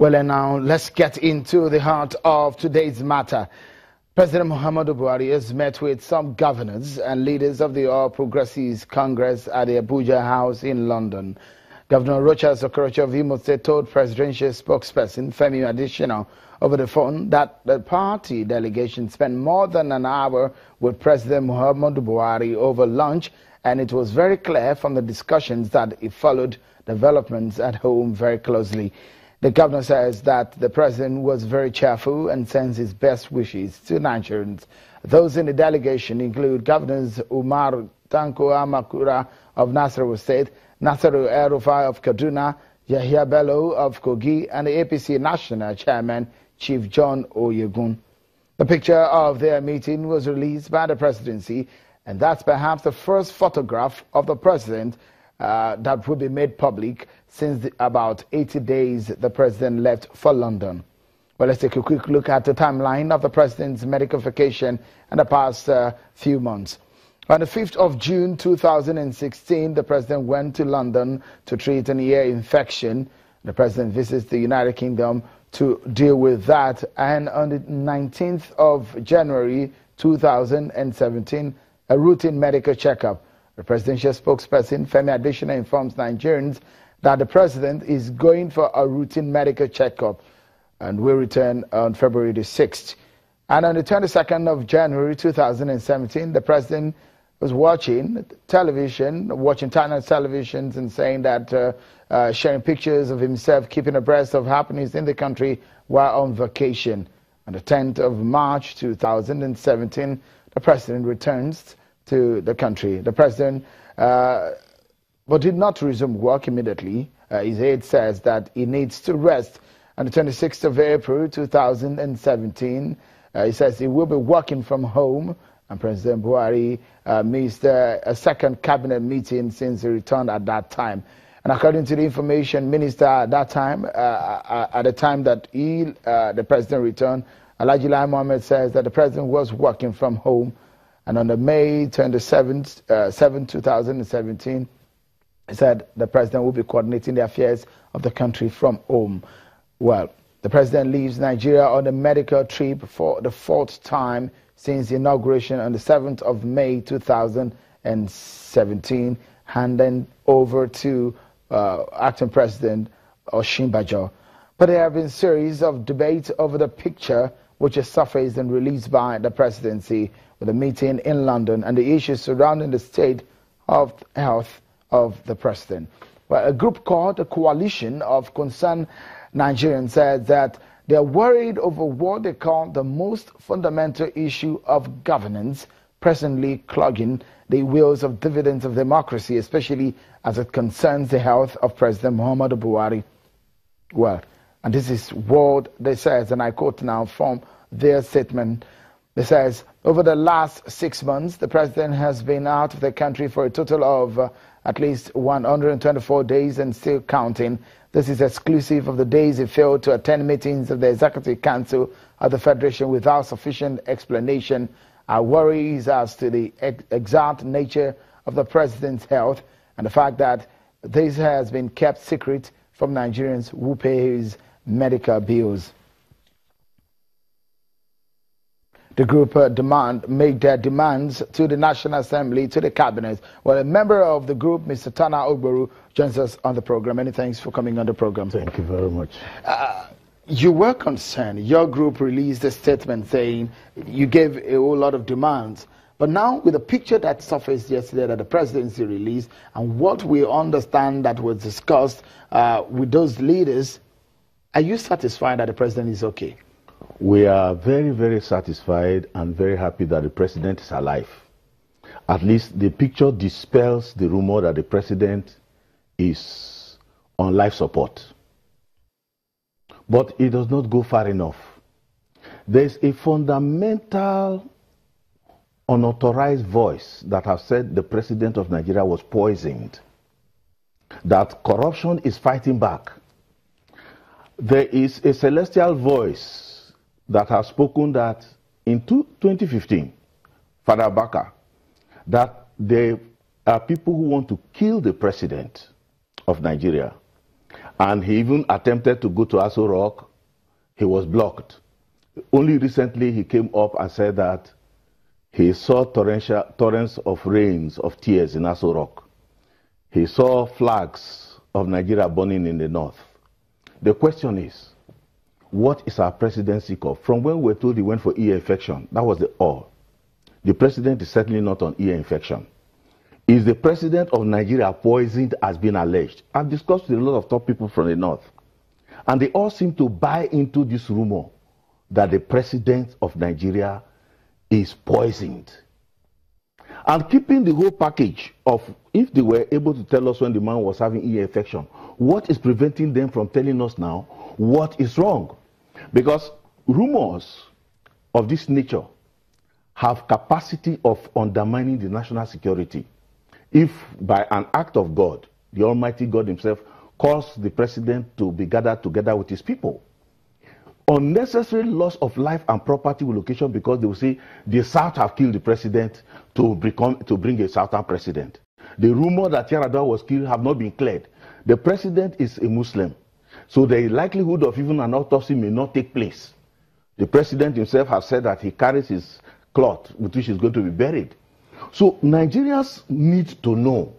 Well, and now let's get into the heart of today's matter. President Muhammadu Buhari has met with some governors and leaders of the All Progressives Congress at the Abuja House in London. Governor Rochas Okorocha of Imo State told presidential spokesperson Femi Adesina over the phone that the party delegation spent more than an hour with President Muhammadu Buhari over lunch, and it was very clear from the discussions that he followed developments at home very closely. The governor says that the president was very cheerful and sends his best wishes to Nigerians. Those in the delegation include Governors Umar Tanko Amakura of Nasarawa State, Nasiru El-Rufai of Kaduna, Yahya Bello of Kogi, and the APC National Chairman, Chief John Oyegun. The picture of their meeting was released by the presidency, and that's perhaps the first photograph of the president that will be made public since about 80 days the president left for London. Well, let's take a quick look at the timeline of the president's medical vacation in the past few months. On the 5th of June 2016, the president went to London to treat an ear infection. The president visits the United Kingdom to deal with that. And on the 19th of January 2017, a routine medical checkup. The presidential spokesperson, Femi Adesina, informs Nigerians that the president is going for a routine medical checkup and will return on February the 6th. And on the 22nd of January 2017, the president was watching television, watching China's televisions and saying that, sharing pictures of himself, keeping abreast of happenings in the country while on vacation. On the 10th of March 2017, the president returns to the country. The president but did not resume work immediately. His aide says that he needs to rest. On the 26th of April 2017, he says he will be working from home, and President Buhari missed a second cabinet meeting since he returned at that time. And according to the information minister at that time, at the time that the president returned, Alhaji Lai Mohammed says that the president was working from home. And on the May 27th, 2017, he said the president will be coordinating the affairs of the country from home. Well, the president leaves Nigeria on a medical trip for the 4th time since the inauguration on the 7th of May 2017, handing over to acting president Osinbajo. But there have been a series of debates over the picture which is surfaced and released by the presidency with a meeting in London and the issues surrounding the state of health of the president. Well, a group called the Coalition of Concerned Nigerians said that they're worried over what they call the most fundamental issue of governance, presently clogging the wheels of dividends of democracy, especially as it concerns the health of President Muhammadu Buhari. Well, and this is what they says, and I quote now from their statement. It says, over the last 6 months, the president has been out of the country for a total of at least 124 days and still counting. This is exclusive of the days he failed to attend meetings of the Executive Council of the Federation without sufficient explanation. Our worry is as to the exact nature of the president's health and the fact that this has been kept secret from Nigerians who pay his medical bills. The group made their demands to the National Assembly, to the cabinet. Well, a member of the group, Mr. Tana Ogboru, joins us on the program. Many thanks for coming on the program. Thank you very much. You were concerned. Your group released a statement saying you gave a whole lot of demands. But now, with the picture that surfaced yesterday that the presidency released and what we understand that was discussed with those leaders, are you satisfied that the president is okay? We are very, very satisfied and very happy that the president is alive. At least the picture dispels the rumor that the president is on life support. But it does not go far enough. There's a fundamental unauthorized voice that has said the president of Nigeria was poisoned, that corruption is fighting back. There is a celestial voice that has spoken that in 2015, Father Baka, that there are people who want to kill the president of Nigeria. And he even attempted to go to Aso Rock. He was blocked. Only recently he came up and said that he saw torrents of rains of tears in Aso Rock. He saw flags of Nigeria burning in the north. The question is, what is our president sick of? From when we were told he went for ear infection, that was the all. The president is certainly not on ear infection. Is the president of Nigeria poisoned as been alleged? I've discussed with a lot of top people from the north, and they all seem to buy into this rumor that the president of Nigeria is poisoned. And keeping the whole package of, if they were able to tell us when the man was having ear infection, what is preventing them from telling us now what is wrong? Because rumors of this nature have capacity of undermining the national security. If by an act of God, the Almighty God himself calls the president to be gathered together with his people, unnecessary loss of life and property will occasion because they will say the South have killed the president to bring a Southern president. The rumor that Yaradua was killed have not been cleared. The president is a Muslim, so the likelihood of even an autopsy may not take place. The president himself has said that he carries his cloth with which he's going to be buried. So Nigerians need to know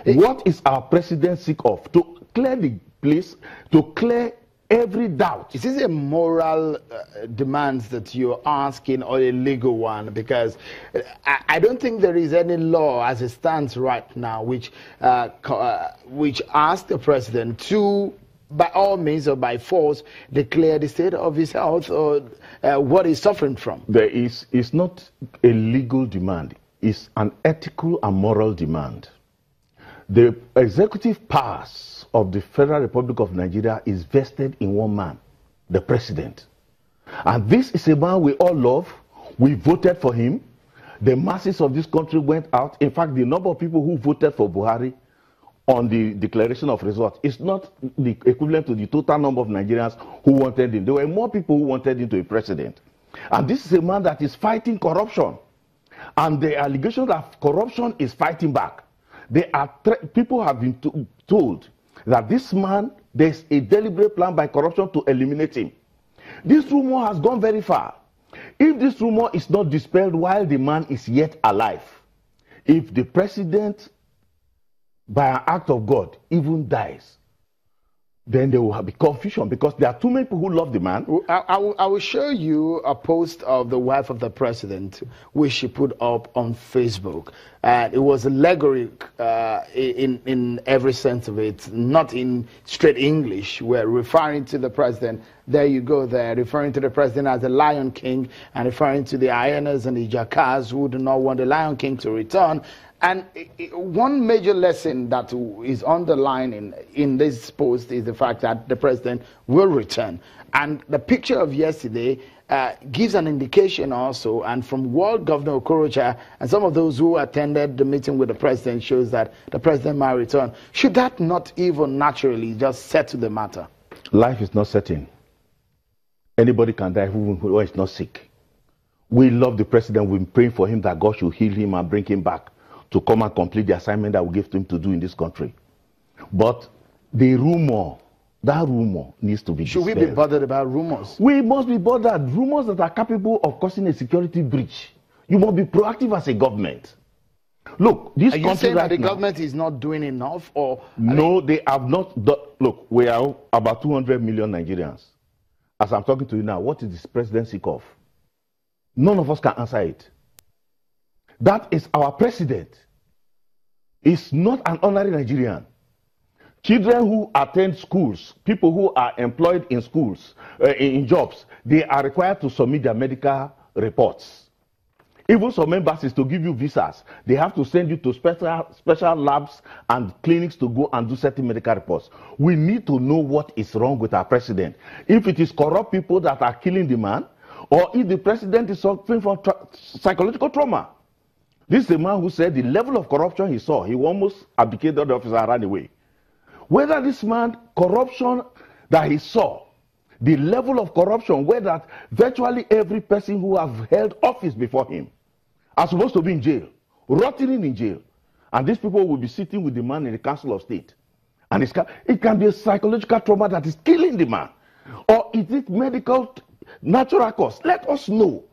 what is our president sick of, to clear the place, to clear every doubt. Is this a moral demands that you're asking or a legal one? Because I don't think there is any law as it stands right now which asks the president to, by all means or by force, declare the state of his health or what he's suffering from. It's not a legal demand. It's an ethical and moral demand. The executive powers of the Federal Republic of Nigeria is vested in one man, the president. And this is a man we all love. We voted for him. The masses of this country went out. In fact, the number of people who voted for Buhari on the declaration of results is not the equivalent to the total number of Nigerians who wanted him. There were more people who wanted him to be president. And this is a man that is fighting corruption. And the allegation that corruption is fighting back. People have been told that this man, there's a deliberate plan by corruption to eliminate him. This rumor has gone very far. If this rumor is not dispelled while the man is yet alive, if the president, by an act of God, even dies, then there will be confusion because there are too many people who love the man. I will show you a post of the wife of the president, which she put up on Facebook. And it was allegoric in every sense of it, not in straight English. We're referring to the president. There you go there, referring to the president as the Lion King and referring to the hyenas and the jackals who do not want the Lion King to return. And one major lesson that is underlined in this post is the fact that the president will return. And the picture of yesterday gives an indication also, and from World Governor Okorocha and some of those who attended the meeting with the president shows that the president might return. Should that not even naturally just settle the matter? Life is not certain. Anybody can die who is not sick. We love the president. We're praying for him that God should heal him and bring him back to come and complete the assignment that we gave to him to do in this country. But the rumor, that rumor needs to be dispelled. Should we be bothered about rumors? We must be bothered. Rumors that are capable of causing a security breach. You must be proactive as a government. Look, this country Are you saying right that the now, government is not doing enough? Or no, they have not done. Look, we are about 200 million Nigerians. As I'm talking to you now, what is this president sick of? None of us can answer it. That is our president. He's not an ordinary Nigerian. Children who attend schools, people who are employed in schools, in jobs, they are required to submit their medical reports. Even some embassies, to give you visas, they have to send you to special labs and clinics to go and do certain medical reports. We need to know what is wrong with our president. If it is corrupt people that are killing the man, or if the president is suffering from psychological trauma. This is a man who said the level of corruption he saw, he almost abdicated the office and ran away. Whether this man, corruption that he saw, the level of corruption where that virtually every person who have held office before him are supposed to be in jail, rotting in jail. And these people will be sitting with the man in the Council of State. And it can be a psychological trauma that is killing the man. Or is it medical, natural cause? Let us know.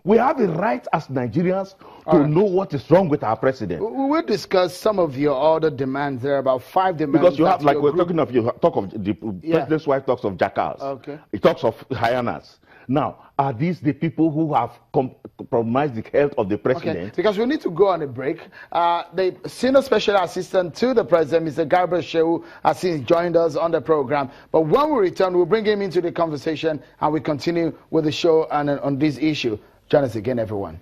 We have a right as Nigerians to know what is wrong with our president. We will discuss some of your other demands. There are about 5 demands. Because you have, like we're talking of, you talk of the president's wife talks of jackals. Okay. He talks of hyenas. Now, are these the people who have compromised the health of the president? Okay, because we need to go on a break. The Senior Special Assistant to the President, Mr. Gabriel Shehu, has since joined us on the program. But when we return, we'll bring him into the conversation and we continue with the show on this issue. Join us again, everyone.